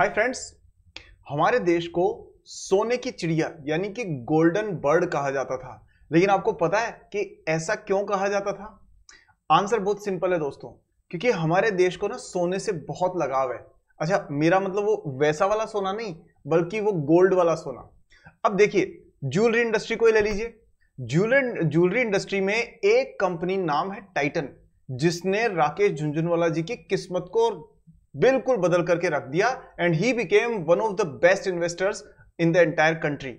Hi friends. हमारे देश को सोने की चिड़िया यानी कि गोल्डन बर्ड कहा जाता था, लेकिन आपको पता है कि ऐसा क्यों कहा जाता था? आंसर बहुत सिंपल है दोस्तों, क्योंकि हमारे देश को ना सोने से बहुत लगाव है। अच्छा, मेरा मतलब वो वैसा वाला सोना नहीं, बल्कि वो गोल्ड वाला सोना। अब देखिए, ज्वेलरी इंडस्ट्री को ही ले लीजिए। ज्वेलरी इंडस्ट्री में एक कंपनी नाम है टाइटन, जिसने राकेश झुनझुनवाला जी की किस्मत को बिल्कुल बदल करके रख दिया and he became one of the best investors in the entire country.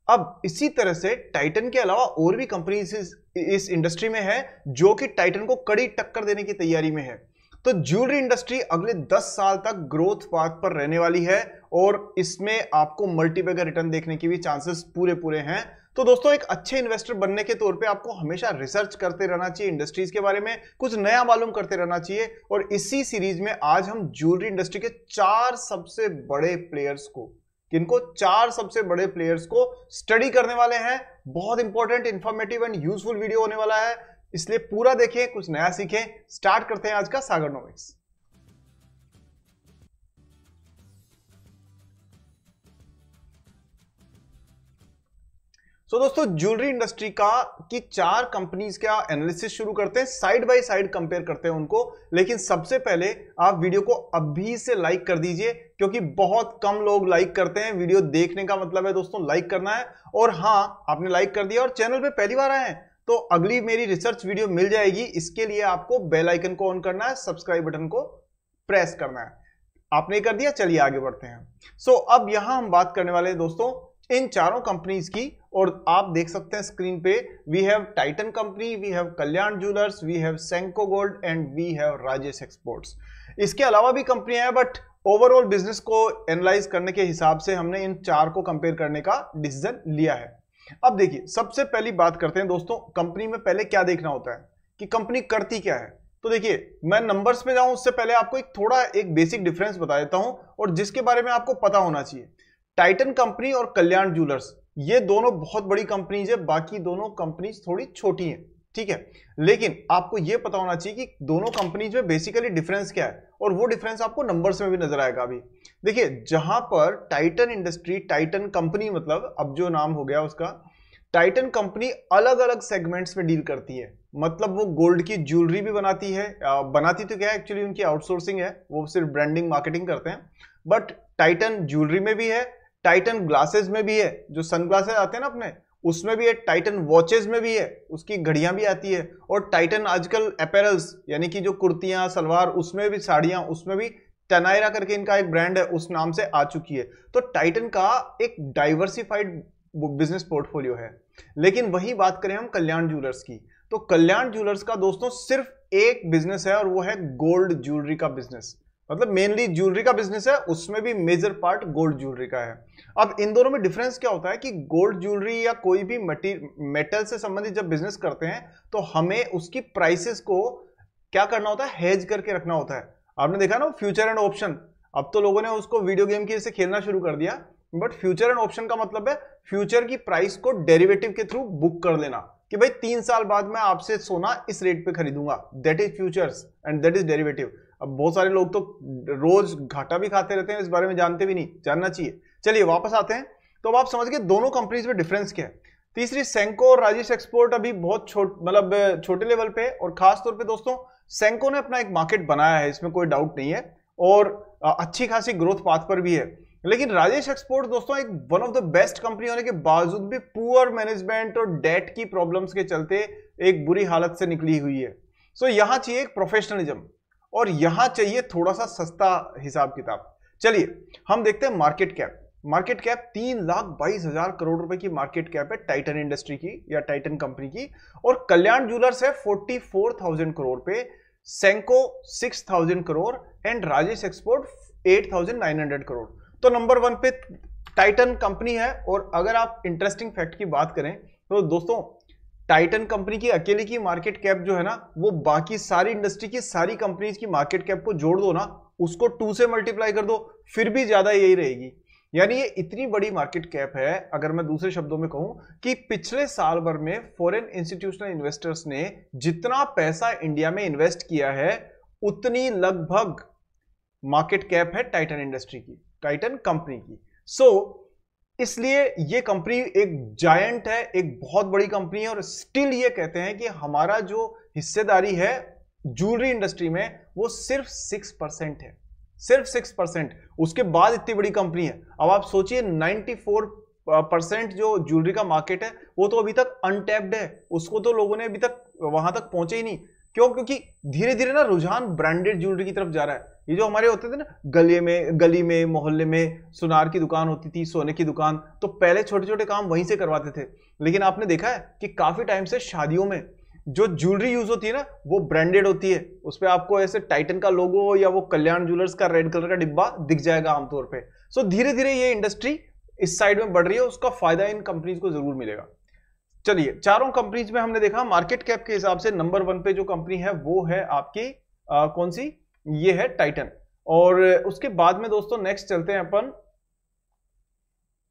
अब इसी तरह से टाइटन के अलावा और भी कंपनीज इस इंडस्ट्री में है जो कि टाइटन को कड़ी टक्कर देने की तैयारी में है। तो ज्वेलरी इंडस्ट्री अगले 10 साल तक ग्रोथ पाथ पर रहने वाली है और इसमें आपको मल्टीबैगर रिटर्न देखने की भी चांसेस पूरे हैं। तो दोस्तों, एक अच्छे इन्वेस्टर बनने के तौर पे आपको हमेशा रिसर्च करते रहना चाहिए, इंडस्ट्रीज के बारे में कुछ नया मालूम करते रहना चाहिए। और इसी सीरीज में आज हम ज्वेलरी इंडस्ट्री के 4 सबसे बड़े प्लेयर्स को, किनको 4 सबसे बड़े प्लेयर्स को स्टडी करने वाले हैं। बहुत important, informative and useful video होने वाला है, इसलिए पूरा देखें, कुछ नया सीखें। स्टार्ट करते हैं आज का सागरनोमिक्स। दोस्तों, ज्वेलरी इंडस्ट्री की 4 कंपनीज का एनालिसिस शुरू करते हैं, साइड बाय साइड कंपेयर करते हैं उनको। लेकिन सबसे पहले आप वीडियो को अभी से लाइक कर दीजिए, क्योंकि बहुत कम लोग लाइक करते हैं। वीडियो देखने का मतलब है दोस्तों लाइक करना है। और हाँ, आपने लाइक कर दिया और चैनल पे पहली बार आए हैं तो अगली मेरी रिसर्च वीडियो मिल जाएगी। इसके लिए आपको बेल आइकन को ऑन करना है, सब्सक्राइब बटन को प्रेस करना है। आपने कर दिया, चलिए आगे बढ़ते हैं। अब यहां हम बात करने वाले हैं दोस्तों इन चारों कंपनीज की। और आप देख सकते हैं स्क्रीन पे, we have Titan company, we have Kalyan jewellers, we have Senco gold and we have Rajesh exports. इसके अलावा भी कंपनियां हैं, बट ओवरऑल बिजनेस को एनालाइज करने के हिसाब से हमने इन 4 को कंपेयर करने का डिसीजन लिया है। अब देखिए, सबसे पहली बात करते हैं दोस्तों, कंपनी में पहले क्या देखना होता है कि कंपनी करती क्या है। तो देखिए, मैं नंबर्स पे जाऊं उससे पहले आपको एक बेसिक डिफरेंस बता देता हूं, और जिसके बारे में आपको पता होना चाहिए। टाइटन कंपनी और कल्याण ज्वेलर्स, ये दोनों बहुत बड़ी कंपनीज है, बाकी दोनों कंपनीज थोड़ी छोटी हैं, ठीक है। लेकिन आपको यह पता होना चाहिए कि दोनों कंपनीज में बेसिकली डिफरेंस क्या है, और वो डिफरेंस आपको नंबर्स में भी नजर आएगा अभी। देखिए, जहां पर टाइटन इंडस्ट्री, टाइटन कंपनी मतलब अब जो नाम हो गया उसका, टाइटन कंपनी अलग अलग सेगमेंट्स में डील करती है। मतलब वो गोल्ड की ज्वेलरी भी बनाती है, बनाती तो क्या है, एक्चुअली उनकी आउटसोर्सिंग है, वो सिर्फ ब्रांडिंग मार्केटिंग करते हैं। बट टाइटन ज्वेलरी में भी है, टाइटन ग्लासेस में भी है, जो सन ग्लासेस आते हैं ना अपने, उसमें भी है, टाइटन वॉचेस में भी है, उसकी घड़ियां भी आती है। और टाइटन आजकल अपैरल्स यानी कि जो कुर्तियां, सलवार, उसमें भी, साड़ियां, उसमें भी टनायरा करके इनका एक ब्रांड है, उस नाम से आ चुकी है। तो टाइटन का एक डाइवर्सिफाइड बिजनेस पोर्टफोलियो है। लेकिन वही बात करें हम कल्याण ज्वेलर्स की, तो कल्याण ज्वेलर्स का दोस्तों सिर्फ एक बिजनेस है, और वो है गोल्ड ज्वेलरी का बिजनेस। मतलब मेनली ज्वेलरी का बिजनेस है, उसमें भी मेजर पार्ट गोल्ड ज्वेलरी का है। अब इन दोनों में डिफरेंस क्या होता है कि गोल्ड ज्वेलरी या कोई भी मेटल से संबंधित जब बिजनेस करते हैं तो हमें उसकी प्राइसेस को क्या करना होता है, हेज करके रखना होता है। आपने देखा ना फ्यूचर एंड ऑप्शन, अब तो लोगों ने उसको वीडियो गेम के से खेलना शुरू कर दिया। बट फ्यूचर एंड ऑप्शन का मतलब है फ्यूचर की प्राइस को डेरिवेटिव के थ्रू बुक कर लेना, कि भाई 3 साल बाद मैं आपसे सोना इस रेट पे खरीदूंगा। That is futures and that is derivative. अब बहुत सारे लोग तो रोज घाटा भी खाते रहते हैं, इस बारे में जानते भी नहीं, जानना चाहिए। चलिए वापस आते हैं। तो अब आप समझ गए दोनों कंपनीज में डिफरेंस क्या है। तीसरी, सेंको और राजेश एक्सपोर्ट अभी बहुत छोटे लेवल पे, और खास तौर पे दोस्तों सेंको ने अपना एक मार्केट बनाया है, इसमें कोई डाउट नहीं है, और अच्छी खासी ग्रोथ पाथ पर भी है। लेकिन राजेश एक्सपोर्ट दोस्तों एक one of the best company होने के बावजूद भी पुअर मैनेजमेंट और डेट की प्रॉब्लम्स के चलते एक बुरी हालत से निकली हुई है। सो यहां चाहिए एक प्रोफेशनलिज्म, और यहां चाहिए थोड़ा सा सस्ता हिसाब किताब। चलिए हम देखते हैं market cap. Market cap 3,22,000 crore रुपए की मार्केट कैप है टाइटन इंडस्ट्री की या टाइटन कंपनी की, और कल्याण ज्वेलर्स है 44,000 करोड़ पे, सेंको 6,000 करोड़ एंड राजेश एक्सपोर्ट 8,900 करोड़। तो नंबर 1 पे टाइटन कंपनी है। और अगर आप इंटरेस्टिंग फैक्ट की बात करें तो दोस्तों टाइटन कंपनी की अकेले की मार्केट कैप जो है ना, वो बाकी सारी इंडस्ट्री की सारी कंपनीज की मार्केट कैप को जोड़ दो ना, उसको 2 से मल्टीप्लाई कर दो, फिर भी ज्यादा यही रहेगी। यानी ये इतनी बड़ी मार्केट कैप है। अगर मैं दूसरे शब्दों में कहूं कि पिछले साल भर में फॉरेन इंस्टीट्यूशनल इन्वेस्टर्स ने जितना पैसा इंडिया में इन्वेस्ट किया है, उतनी लगभग मार्केट कैप है टाइटन इंडस्ट्री की। टाइटन कंपनी की। इसलिए ये कंपनी एक जायंट है, एक बहुत बड़ी कंपनी है, और स्टिल ये कहते हैं कि हमारा जो हिस्सेदारी है ज्वेलरी इंडस्ट्री में वो सिर्फ 6% है, सिर्फ 6%। उसके बाद इतनी बड़ी कंपनी है। अब आप सोचिए 94% जो ज्वेलरी का मार्केट है वो तो अभी तक अनटैप्ड है, उसको तो लोगों ने अभी तक वहां तक पहुंचे ही नहीं। क्यों? क्योंकि धीरे धीरे ना रुझान ब्रांडेड ज्वेलरी की तरफ जा रहा है। ये जो हमारे होते थे ना गली में मोहल्ले में सुनार की दुकान होती थी, सोने की दुकान, तो पहले छोटे छोटे काम वहीं से करवाते थे। लेकिन आपने देखा है कि काफी टाइम से शादियों में जो ज्वेलरी यूज होती है ना वो ब्रांडेड होती है। उस पर आपको ऐसे टाइटन का लोगो या वो कल्याण ज्वेलर्स का रेड कलर का डिब्बा दिख जाएगा आमतौर पे। धीरे धीरे ये इंडस्ट्री इस साइड में बढ़ रही है, उसका फायदा इन कंपनीज को जरूर मिलेगा। चलिए, चारों कंपनीज में हमने देखा मार्केट कैप के हिसाब से नंबर 1 पे जो कंपनी है वो है आपकी कौन सी? ये है टाइटन। और उसके बाद में दोस्तों नेक्स्ट चलते हैं अपन,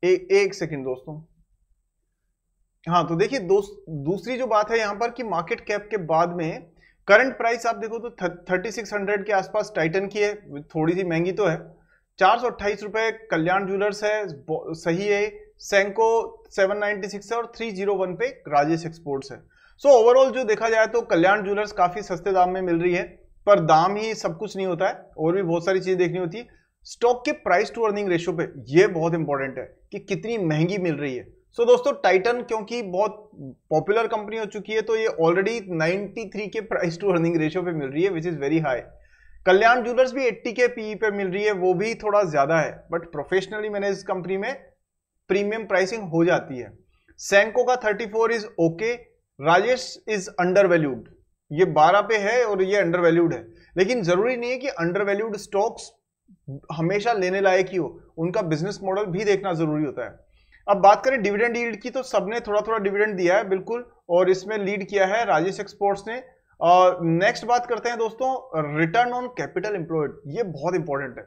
एक सेकंड दोस्तों। हाँ, तो देखिए दूसरी जो बात है यहां पर कि मार्केट कैप के बाद में करंट प्राइस आप देखो तो 3600 के आसपास टाइटन की है, थोड़ी सी महंगी तो है। 428 रुपए कल्याण ज्वेलर्स है, सही है। सेंको 796 है और 301 पे राजेश एक्सपोर्ट्स है। ओवरऑल जो देखा जाए तो कल्याण ज्वेलर्स काफी सस्ते दाम में मिल रही है, पर दाम ही सब कुछ नहीं होता है, और भी बहुत सारी चीजें देखनी होती है। स्टॉक के प्राइस टू अर्निंग रेशियो पे ये बहुत इंपॉर्टेंट है कि कितनी महंगी मिल रही है। दोस्तों टाइटन क्योंकि बहुत पॉपुलर कंपनी हो चुकी है तो ये ऑलरेडी 93 के प्राइस टू अर्निंग रेशियो पे मिल रही है, which is very high. Kalyan jewellers भी 80 के पीई पे मिल रही है, वो भी थोड़ा ज्यादा है, बट प्रोफेशनली मैनेज कंपनी में प्रीमियम प्राइसिंग हो जाती है। सेंको का 34 is okay. Rajesh is under valued, ये 12 पे है और ये अंडर वैल्यूड है। लेकिन जरूरी नहीं है कि अंडर वैल्यूड स्टॉक्स हमेशा लेने लायक ही हो, उनका बिजनेस मॉडल भी देखना जरूरी होता है। अब बात करें डिविडेंड यील्ड की, तो सबने थोड़ा थोड़ा डिविडेंड दिया है बिल्कुल, और इसमें लीड किया है राजेश एक्सपोर्ट्स ने। और नेक्स्ट बात करते हैं दोस्तों रिटर्न ऑन कैपिटल एम्प्लॉयड, ये बहुत इंपॉर्टेंट है।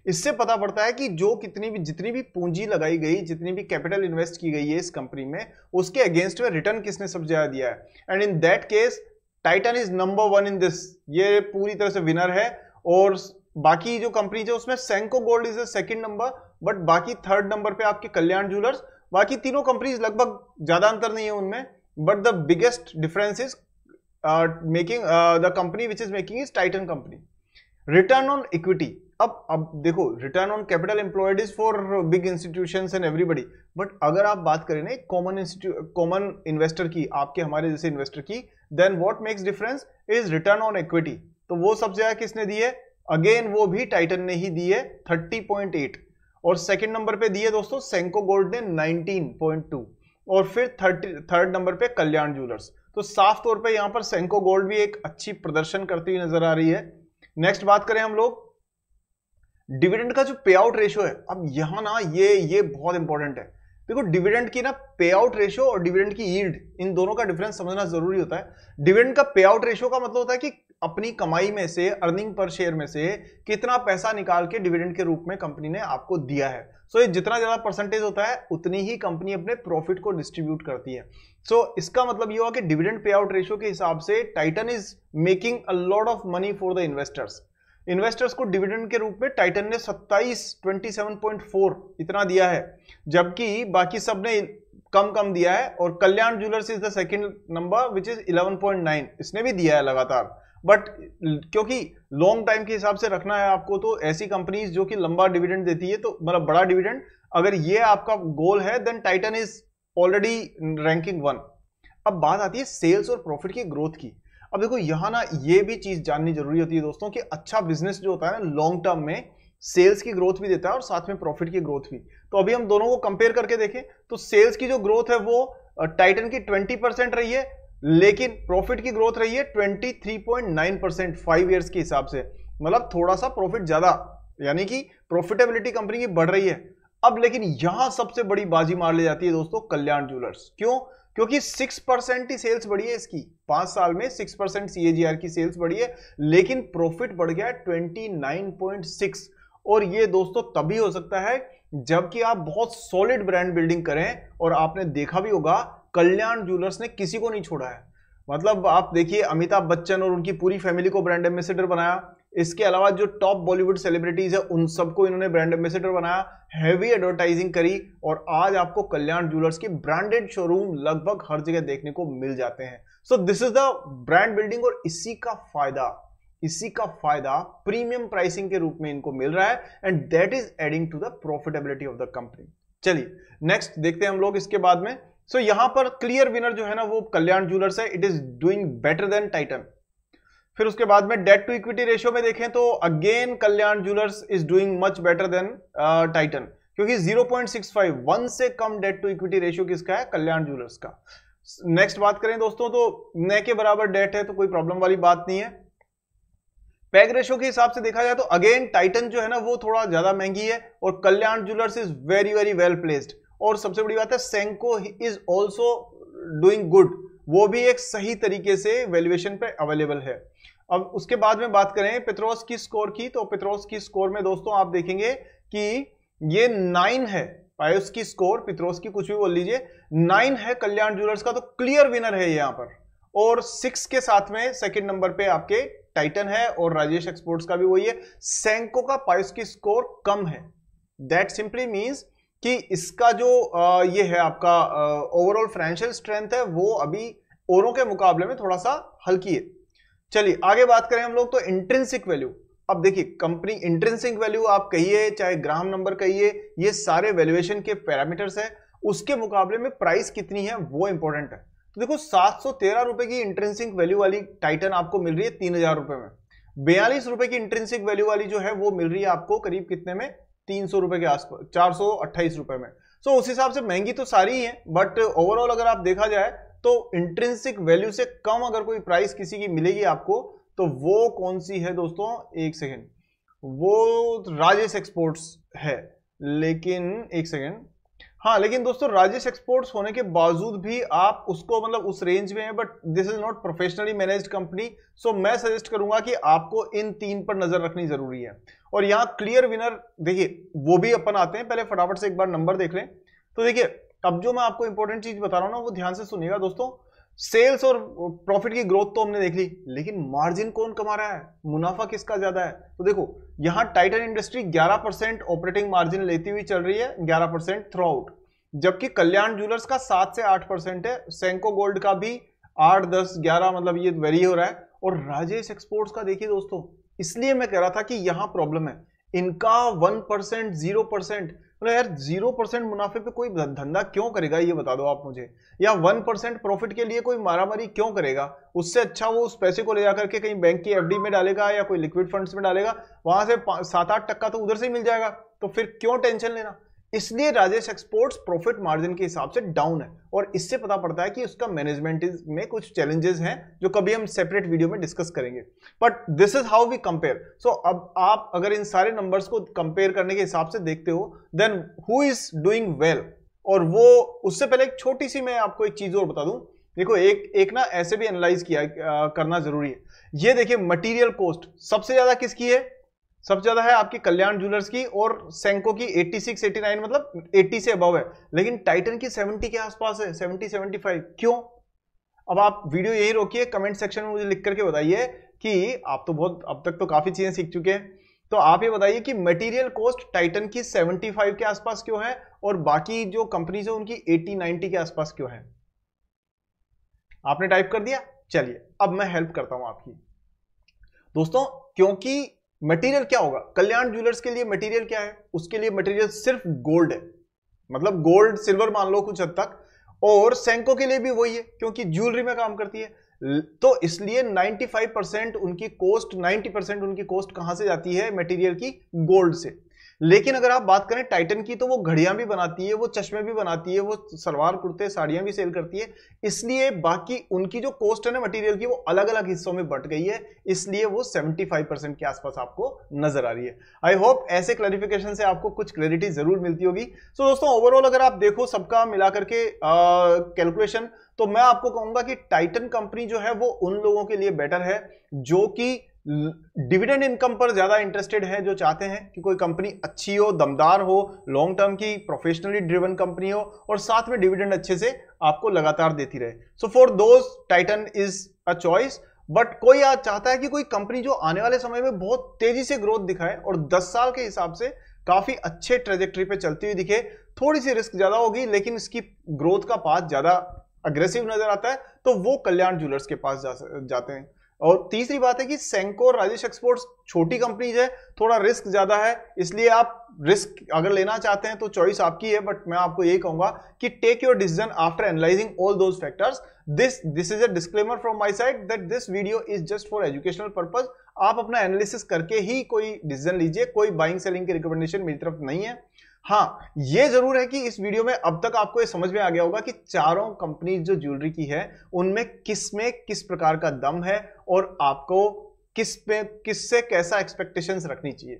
इससे पता पड़ता है कि जो जितनी भी पूंजी लगाई गई, जितनी भी कैपिटल इन्वेस्ट की गई है इस कंपनी में, उसके अगेंस्ट में रिटर्न किसने सबसे ज्यादा दिया है। And in that case Titan is number 1 in this, ये पूरी तरह से विनर है। और बाकी जो कंपनी है उसमें Senco gold is the second number, but बाकी थर्ड नंबर पे आपके कल्याण ज्वेलर्स। बाकी तीनों कंपनीज लगभग ज्यादा अंतर नहीं है उनमें, but the biggest difference is making the company which is making is Titan company. Return on equity, अब देखो return on capital employed is for big institutions and everybody, but अगर आप बात करें ना कॉमन इन्वेस्टर की, आपके हमारे जैसे इन्वेस्टर की, then what makes difference is return on equity. तो वो सबसे ज्यादा किसने दी है? अगेन वो भी टाइटन ने ही दी है 30.8, और सेकंड नंबर पे दिए दोस्तों सेंको गोल्ड ने 19.2, और फिर थर्ड नंबर पे कल्याण ज्वेलर्स। तो साफ तौर पे यहां पर सेंको गोल्ड भी एक अच्छी प्रदर्शन करती हुई नजर आ रही है। नेक्स्ट बात करें हम लोग डिविडेंड का जो पे आउट रेशियो है। अब यहां ना ये बहुत इंपॉर्टेंट है। देखो डिविडेंड की ना पे आउट रेशियो और डिविडेंड की यील्ड, इन दोनों का डिफरेंस समझना जरूरी होता है। डिविडेंड का पे आउट रेशियो का मतलब होता है कि अपनी कमाई में से, अर्निंग पर शेयर में से कितना पैसा निकाल के डिविडेंड के रूप में कंपनी ने आपको दिया है। ये जितना ज्यादा परसेंटेज होता है उतनी ही कंपनी अपने प्रॉफिट को डिस्ट्रीब्यूट करती है। इसका मतलब ये हुआ कि डिविडेंड पे आउट रेशियो के हिसाब से Titan is making a lot of money for the investors को डिविडेंड के रूप में टाइटन ने 27.4 इतना दिया है, जबकि बाकी सब ने कम दिया है। और Kalyan jewellers is the second number which is 11.9, इसने भी दिया है लगातार। बट क्योंकि लॉन्ग टाइम के हिसाब से रखना है आपको, तो ऐसी कंपनीज जो कि लंबा डिविडेंड देती है, तो मतलब बड़ा डिविडेंड, अगर ये आपका गोल है then Titan is already ranking 1। अब बात आती है सेल्स और प्रॉफिट की ग्रोथ की। अब देखो यहां ना ये भी चीज जाननी जरूरी होती है दोस्तों कि अच्छा बिजनेस जो होता है ना लॉन्ग टर्म में सेल्स की ग्रोथ भी देता है और साथ में प्रॉफिट की ग्रोथ भी। तो अभी हम दोनों को कंपेयर करके देखें तो सेल्स की जो ग्रोथ है वो टाइटन की 20% रही है, लेकिन प्रॉफिट की ग्रोथ रही है 23.9% 5 ईयर्स के हिसाब से, मतलब थोड़ा सा प्रॉफिट ज्यादा, यानी कि प्रॉफिटेबिलिटी कंपनी की बढ़ रही है। अब लेकिन यहां सबसे बड़ी बाजी मार ली जाती है दोस्तों कल्याण ज्वेलर्स। क्यों? क्योंकि 6% ही सेल्स बढ़ी है इसकी, 5 साल में 6% CAGR की सेल्स बढ़ी है, लेकिन प्रॉफिट बढ़ गया 29.6। और ये दोस्तों तभी हो सकता है जबकि आप बहुत सॉलिड ब्रांड बिल्डिंग करें। और आपने देखा भी होगा कल्याण ज्वेलर्स ने किसी को नहीं छोड़ा है। मतलब आप देखिए अमिताभ बच्चन और उनकी पूरी फैमिली को ब्रांड एम्बेसडर बनाया, इसके अलावा जो टॉप बॉलीवुड सेलिब्रिटीज है उन सबको इन्होंने ब्रांड एम्बेसडर बनाया, हैवी एडवर्टाइजिंग करी, और आज आपको कल्याण ज्वेलर्स की ब्रांडेड शोरूम लगभग हर जगह देखने को मिल जाते हैं। So this is the brand building, और इसी का फायदा प्रीमियम प्राइसिंग के रूप में इनको मिल रहा है, and that is adding to the profitability of the company. चलिए नेक्स्ट देखते हैं हम लोग इसके बाद में। सो यहां पर क्लियर विनर जो है ना वो कल्याण ज्वेलर्स है, it is doing better than Titan. फिर उसके बाद में डेट टू इक्विटी रेशियो में देखें तो again Kalyan jewellers is doing much better than Titan, क्योंकि 0.65 1 से कम डेट टू इक्विटी रेशियो किसका है, कल्याण ज्वेलर्स का। नेक्स्ट बात करें दोस्तों तो न के बराबर डेट है तो कोई प्रॉब्लम वाली बात नहीं है। पैग रेशियो के हिसाब से देखा जाए तो अगेन टाइटन जो है ना वो थोड़ा ज्यादा महंगी है, और Kalyan jewellers is very very well placed. और सबसे बड़ी बात है Senco is also doing good, वो भी एक सही तरीके से वैल्यूएशन पे अवेलेबल है। अब उसके बाद में बात करें पेट्रोस्की स्कोर की, तो पेट्रोस्की स्कोर में दोस्तों आप देखेंगे कि ये 9 है, पायोस्की स्कोर, पेट्रोस्की कुछ भी बोल लीजिए, 9 है कल्याण ज्वेलर्स का, तो क्लियर विनर है यहां पर। और 6 के साथ में सेकंड नंबर पे आपके टाइटन है, और राजेश एक्सपोर्ट्स का भी वही है। सेंको का पायोस्की स्कोर कम है, दैट सिंपली मींस कि इसका जो ये है आपका ओवरऑल फाइनेंशियल स्ट्रेंथ है वो अभी औरों के मुकाबले में थोड़ा सा हल्की है। चलिए आगे बात करें हम लोग तो इंट्रिंसिक वैल्यू। अब देखिए कंपनी इंट्रिंसिक वैल्यू आप कहिए चाहे ग्राम नंबर कहिए, ये सारे वैल्यूएशन के पैरामीटर्स है, उसके मुकाबले में प्राइस कितनी है वो इंपॉर्टेंट है। तो देखो 713 रुपए की इंट्रिंसिक वैल्यू वाली टाइटन आपको मिल रही है 3000 रुपए में, 42 रुपए की इंट्रिंसिक वैल्यू वाली जो है वो मिल रही है आपको करीब कितने में, 300 रुपए के आसपास, 428 रुपए में। सो उस हिसाब से महंगी तो सारी ही है, बट ओवरऑल अगर आप देखा जाए तो इंट्रिंसिक वैल्यू से कम अगर कोई प्राइस किसी की मिलेगी आपको तो वो कौन सी है दोस्तों, एक सेकेंड, वो राजेश एक्सपोर्ट्स है। लेकिन एक सेकेंड, हाँ लेकिन दोस्तों राजेश एक्सपोर्ट्स होने के बावजूद भी आप उसको मतलब उस रेंज में है, but this is not professionally managed company. So मैं सजेस्ट करूंगा कि आपको इन 3 पर नजर रखनी जरूरी है। और यहां क्लियर विनर देखिए वो भी अपन आते हैं, पहले फटाफट से एक बार नंबर देख लें। तो देखिए अब जो मैं आपको इंपॉर्टेंट चीज बता रहा हूं ना वो ध्यान से सुनिएगा दोस्तों। सेल्स और प्रॉफिट की ग्रोथ तो हमने देख ली, लेकिन मार्जिन कौन कमा रहा है, मुनाफा किसका ज्यादा है। तो देखो यहां टाइटन इंडस्ट्री 11% ऑपरेटिंग मार्जिन लेती हुई चल रही है, 11% थ्रू आउट, जबकि कल्याण ज्वेलर्स का 7 से 8% है, सेंको गोल्ड का भी 8, 10, 11 मतलब ये वेरी हो रहा है। और राजेश एक्सपोर्ट्स का देखिए दोस्तों, इसलिए मैं कह रहा था कि यहां प्रॉब्लम है, इनका 1%, 0%, यार 0% मुनाफे पे कोई धंधा क्यों करेगा ये बता दो आप मुझे, या 1% प्रॉफिट के लिए कोई मारामारी क्यों करेगा। उससे अच्छा वो उस पैसे को ले जाकर के कहीं बैंक की एफडी में डालेगा या कोई लिक्विड फंड्स में डालेगा, वहां से 7-8% तो उधर से ही मिल जाएगा, तो फिर क्यों टेंशन लेना। इसलिए राजेश एक्सपोर्ट्स प्रॉफिट मार्जिन के हिसाब से डाउन है, और इससे पता पड़ता है कि उसका मैनेजमेंट में कुछ चैलेंजेस हैं जो कभी हम सेपरेट वीडियो में डिस्कस करेंगे, but this is how we compare. So अब आप अगर इन सारे नंबर्स को कंपेयर करने के हिसाब से देखते हो, then who is doing well. और वो उससे पहले एक छोटी सी मैं आपको एक चीज और बता दूं, देखो एक ना ऐसे भी एनालाइज किया करना जरूरी है। ये देखिए मटेरियल कॉस्ट सबसे ज्यादा किसकी है, सबसे ज्यादा है आपकी कल्याण ज्वेलर्स की, और सेंको की 86, 89 मतलब 80 से अबव है, लेकिन टाइटन की 70 के आसपास है, 70, 75। क्यों? अब आप वीडियो यही रोकिए, कमेंट सेक्शन में मुझे लिख करके बताइए कि आप तो बहुत अब तक तो काफी चीजें सीख चुके हैं, तो आप ये बताइए कि मटेरियल कॉस्ट टाइटन की 75 के आसपास क्यों है और बाकी जो कंपनीज है उनकी 80, 90 के आसपास क्यों है। आपने टाइप कर दिया, चलिए अब मैं हेल्प करता हूं आपकी दोस्तों। क्योंकि मटेरियल क्या होगा, कल्याण ज्वेलर्स के लिए मटेरियल क्या है, उसके लिए मटेरियल सिर्फ गोल्ड है, मतलब गोल्ड सिल्वर मान लो कुछ हद तक, और सेंको के लिए भी वही है क्योंकि ज्वेलरी में काम करती है। तो इसलिए 95% उनकी कॉस्ट, 90% उनकी कॉस्ट कहां से जाती है मटेरियल की, गोल्ड से। लेकिन अगर आप बात करें टाइटन की तो वो घड़ियां भी बनाती है, वो चश्मे भी बनाती है, वो सलवार कुर्ते साड़ियां भी सेल करती है, इसलिए बाकी उनकी जो कॉस्ट है ना मटेरियल की वो अलग अलग हिस्सों में बट गई है, इसलिए वो 75% के आसपास आपको नजर आ रही है। आई होप ऐसे क्लैरिफिकेशन से आपको कुछ क्लैरिटी जरूर मिलती होगी। सो दोस्तों ओवरऑल अगर आप देखो सबका मिलाकर के कैलकुलेशन, तो मैं आपको कहूंगा कि टाइटन कंपनी जो है वो उन लोगों के लिए बेटर है जो कि डिविडेंड इनकम पर ज्यादा इंटरेस्टेड है, जो चाहते हैं कि कोई कंपनी अच्छी हो, दमदार हो, लॉन्ग टर्म की प्रोफेशनली ड्रिवन कंपनी हो और साथ में डिविडेंड अच्छे से आपको लगातार देती रहे। So for those Titan is a choice. But कोई आज चाहता है कि कोई कंपनी जो आने वाले समय में बहुत तेजी से ग्रोथ दिखाए और 10 साल के हिसाब से काफी अच्छे ट्रेजेक्टरी पे चलती हुई दिखे, थोड़ी सी रिस्क ज्यादा होगी लेकिन इसकी ग्रोथ का पाथ ज्यादा अग्रेसिव नजर आता है, तो वो कल्याण ज्वेलर्स के पास जाते हैं। और तीसरी बात है कि सेंको और राजेश एक्सपोर्ट्स छोटी कंपनीज है, थोड़ा रिस्क ज्यादा है, इसलिए आप रिस्क अगर लेना चाहते हैं तो चॉइस आपकी है। बट मैं आपको यही कहूंगा कि take your decision after analysing all those factors. This is a disclaimer from my side that this video is just for educational purpose. आप अपना एनालिसिस करके ही कोई डिसीजन लीजिए, कोई बाइंग सेलिंग की रिकमेंडेशन मेरी तरफ नहीं है। हाँ, ये जरूर है कि इस वीडियो में अब तक आपको ये समझ में आ गया होगा कि चारों कंपनी जो ज्वेलरी की है उनमें किस प्रकार का दम है और आपको किससे कैसा एक्सपेक्टेशंस रखनी चाहिए।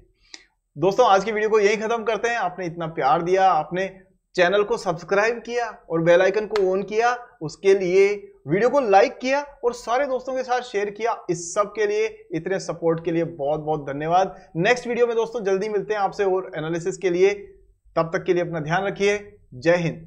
दोस्तों, आज की वीडियो को यही खत्म करते हैं। आपने इतना प्यार दिया, आपने चैनल को सब्सक्राइब किया और बेल आइकन को ऑन किया, उसके लिए वीडियो को लाइक किया और सारे दोस्तों के साथ शेयर किया, इस सब के लिए, इतने सपोर्ट के लिए बहुत बहुत धन्यवाद। नेक्स्ट वीडियो में दोस्तों जल्दी मिलते हैं आपसे और एनालिसिस के लिए। तब तक के लिए अपना ध्यान रखिए। जय हिंद।